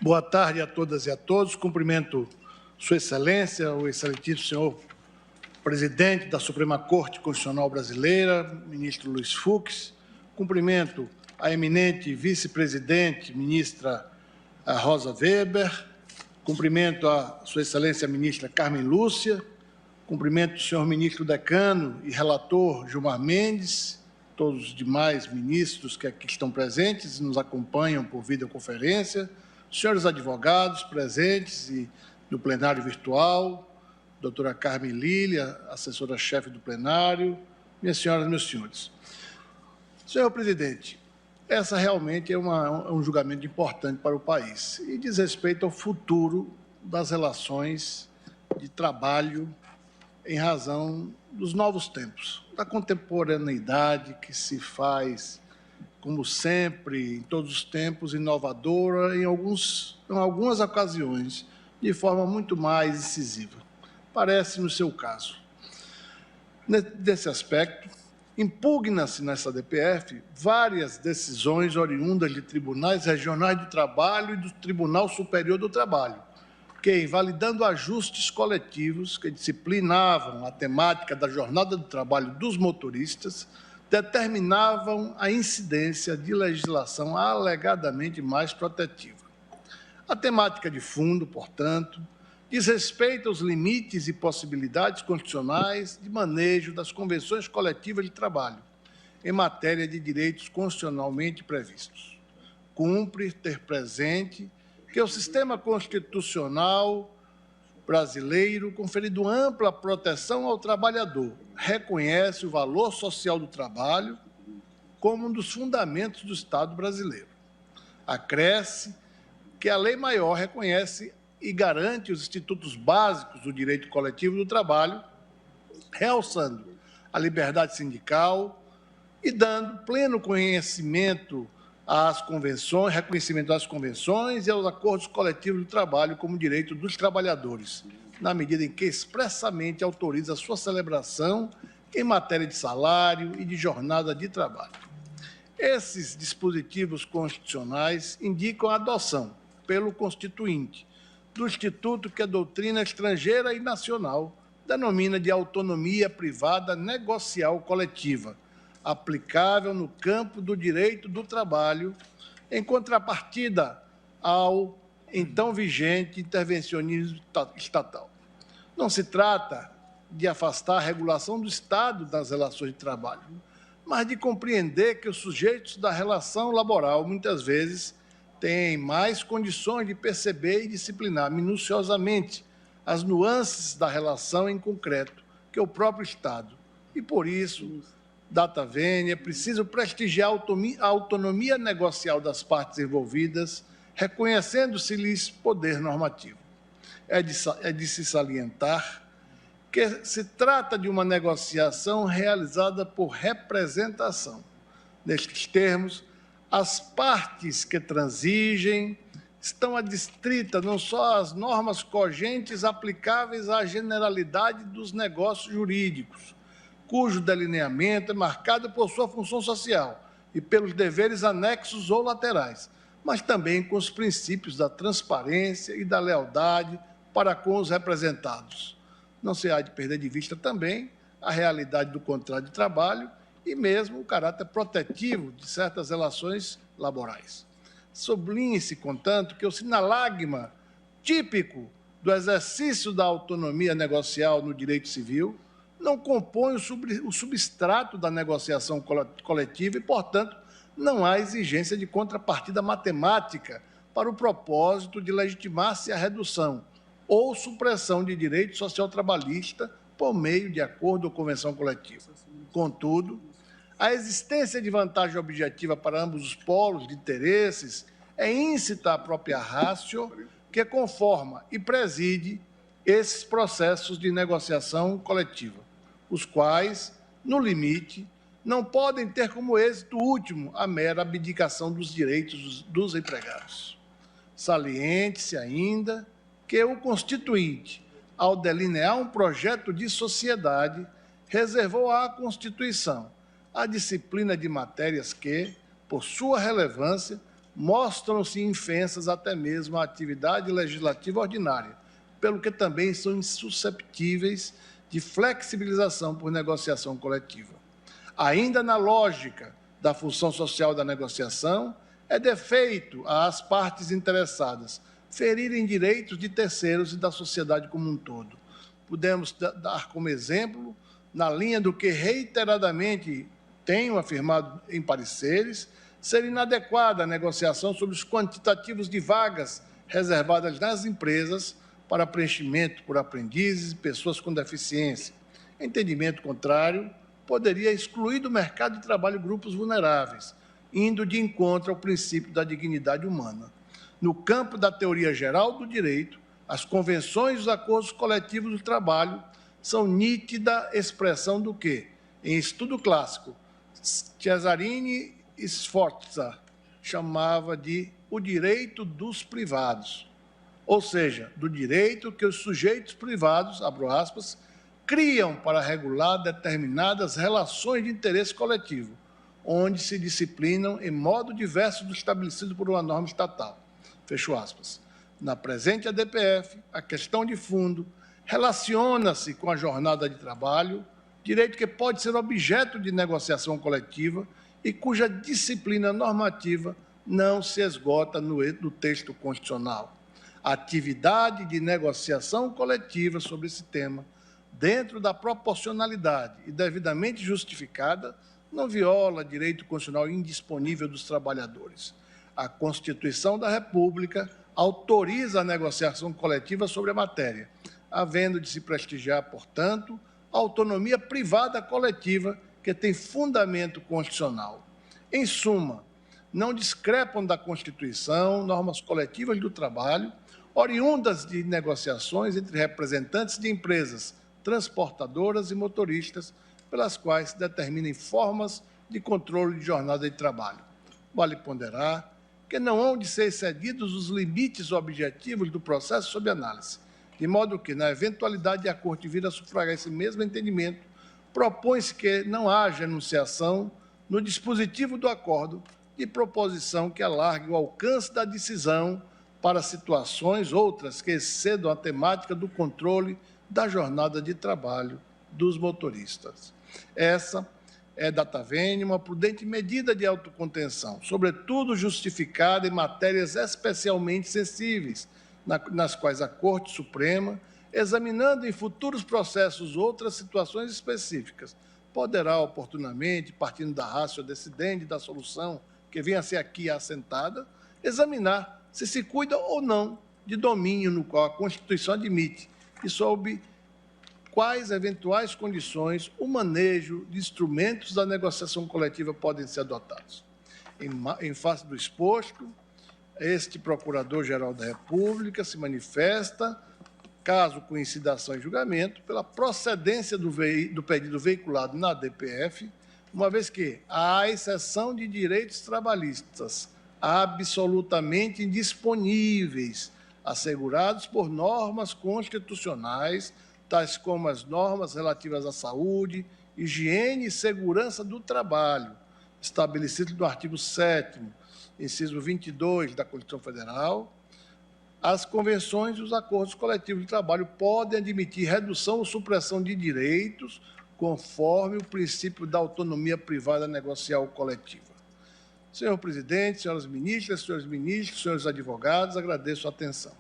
Boa tarde a todas e a todos. Cumprimento Sua Excelência, o excelentíssimo senhor presidente da Suprema Corte Constitucional Brasileira, ministro Luiz Fux. Cumprimento a eminente vice-presidente, ministra Rosa Weber. Cumprimento a Sua Excelência, ministra Carmen Lúcia. Cumprimento o senhor ministro decano e relator Gilmar Mendes, todos os demais ministros que aqui estão presentes e nos acompanham por videoconferência, os senhores advogados presentes e no plenário virtual, doutora Carmen Lília, assessora-chefe do plenário, minhas senhoras e meus senhores. Senhor presidente, essa realmente é um julgamento importante para o país e diz respeito ao futuro das relações de trabalho em razão dos novos tempos, da contemporaneidade que se faz, como sempre, em todos os tempos, inovadora, em algumas ocasiões, de forma muito mais incisiva. Parece no seu caso. Nesse aspecto, impugna-se nessa DPF várias decisões oriundas de tribunais regionais do trabalho e do Tribunal Superior do Trabalho, que, invalidando ajustes coletivos que disciplinavam a temática da jornada do trabalho dos motoristas, determinavam a incidência de legislação alegadamente mais protetiva. A temática de fundo, portanto, diz respeito aos limites e possibilidades constitucionais de manejo das convenções coletivas de trabalho em matéria de direitos constitucionalmente previstos. Cumpre ter presente que o sistema constitucional brasileiro, conferindo ampla proteção ao trabalhador, reconhece o valor social do trabalho como um dos fundamentos do Estado brasileiro. Acresce que a lei maior reconhece e garante os institutos básicos do direito coletivo do trabalho, realçando a liberdade sindical e dando pleno reconhecimento das convenções e aos acordos coletivos do trabalho como direito dos trabalhadores, na medida em que expressamente autoriza a sua celebração em matéria de salário e de jornada de trabalho. Esses dispositivos constitucionais indicam a adoção, pelo Constituinte, do Instituto que a doutrina estrangeira e nacional denomina de autonomia privada negocial coletiva, aplicável no campo do direito do trabalho, em contrapartida ao então vigente intervencionismo estatal. Não se trata de afastar a regulação do Estado das relações de trabalho, mas de compreender que os sujeitos da relação laboral, muitas vezes, têm mais condições de perceber e disciplinar minuciosamente as nuances da relação em concreto que o próprio Estado. E, por isso, data vênia, é preciso prestigiar a autonomia negocial das partes envolvidas, reconhecendo-se-lhes poder normativo. É de se salientar que se trata de uma negociação realizada por representação. Nestes termos, as partes que transigem estão adstritas não só às normas cogentes aplicáveis à generalidade dos negócios jurídicos, cujo delineamento é marcado por sua função social e pelos deveres anexos ou laterais, mas também com os princípios da transparência e da lealdade para com os representados. Não se há de perder de vista também a realidade do contrato de trabalho e mesmo o caráter protetivo de certas relações laborais. Sublinhe-se, contanto, que o sinalagma típico do exercício da autonomia negocial no direito civil não compõe o substrato da negociação coletiva e, portanto, não há exigência de contrapartida matemática para o propósito de legitimar-se a redução ou supressão de direito social trabalhista por meio de acordo ou convenção coletiva. Contudo, a existência de vantagem objetiva para ambos os polos de interesses é íncita à própria ratio que conforma e preside esses processos de negociação coletiva, os quais, no limite, não podem ter como êxito último a mera abdicação dos direitos dos empregados. Saliente-se ainda que o Constituinte, ao delinear um projeto de sociedade, reservou à Constituição a disciplina de matérias que, por sua relevância, mostram-se infensas até mesmo à atividade legislativa ordinária, pelo que também são insusceptíveis de flexibilização por negociação coletiva. Ainda na lógica da função social da negociação, é defeito às partes interessadas ferirem direitos de terceiros e da sociedade como um todo. Podemos dar como exemplo, na linha do que reiteradamente tenho afirmado em pareceres, ser inadequada a negociação sobre os quantitativos de vagas reservadas nas empresas para preenchimento por aprendizes e pessoas com deficiência. Entendimento contrário poderia excluir do mercado de trabalho grupos vulneráveis, indo de encontro ao princípio da dignidade humana. No campo da teoria geral do direito, as convenções e os acordos coletivos do trabalho são nítida expressão do que, em estudo clássico, Cesarini e Sforza chamava de o direito dos privados, ou seja, do direito que os sujeitos privados, abro aspas, criam para regular determinadas relações de interesse coletivo, onde se disciplinam em modo diverso do estabelecido por uma norma estatal. Fecho aspas. Na presente ADPF, a questão de fundo relaciona-se com a jornada de trabalho, direito que pode ser objeto de negociação coletiva e cuja disciplina normativa não se esgota no texto constitucional. A atividade de negociação coletiva sobre esse tema, dentro da proporcionalidade e devidamente justificada, não viola direito constitucional indisponível dos trabalhadores. A Constituição da República autoriza a negociação coletiva sobre a matéria, havendo de se prestigiar, portanto, a autonomia privada coletiva que tem fundamento constitucional. Em suma, não discrepam da Constituição normas coletivas do trabalho, oriundas de negociações entre representantes de empresas transportadoras e motoristas, pelas quais se determinem formas de controle de jornada de trabalho. Vale ponderar que não hão de ser excedidos os limites objetivos do processo sob análise, de modo que, na eventualidade de a Corte vir a sufragar esse mesmo entendimento, propõe-se que não haja enunciação no dispositivo do acordo de proposição que alargue o alcance da decisão para situações outras que excedam a temática do controle da jornada de trabalho dos motoristas. Essa é, data vênia, uma prudente medida de autocontenção, sobretudo justificada em matérias especialmente sensíveis, nas quais a Corte Suprema, examinando em futuros processos outras situações específicas, poderá oportunamente, partindo da ratio decidente da solução que venha a ser aqui assentada, examinar se se cuida ou não de domínio no qual a Constituição admite e sob quais eventuais condições o manejo de instrumentos da negociação coletiva podem ser adotados. Em face do exposto, este Procurador-Geral da República se manifesta, caso coincida ação em julgamento, pela procedência do pedido veiculado na ADPF, uma vez que, à exceção de direitos trabalhistas absolutamente indisponíveis, assegurados por normas constitucionais, tais como as normas relativas à saúde, higiene e segurança do trabalho, estabelecidas no artigo 7º, inciso 22 da Constituição Federal, as convenções e os acordos coletivos de trabalho podem admitir redução ou supressão de direitos conforme o princípio da autonomia privada negocial coletiva. Senhor presidente, senhoras ministras, senhores ministros, senhores advogados, agradeço a atenção.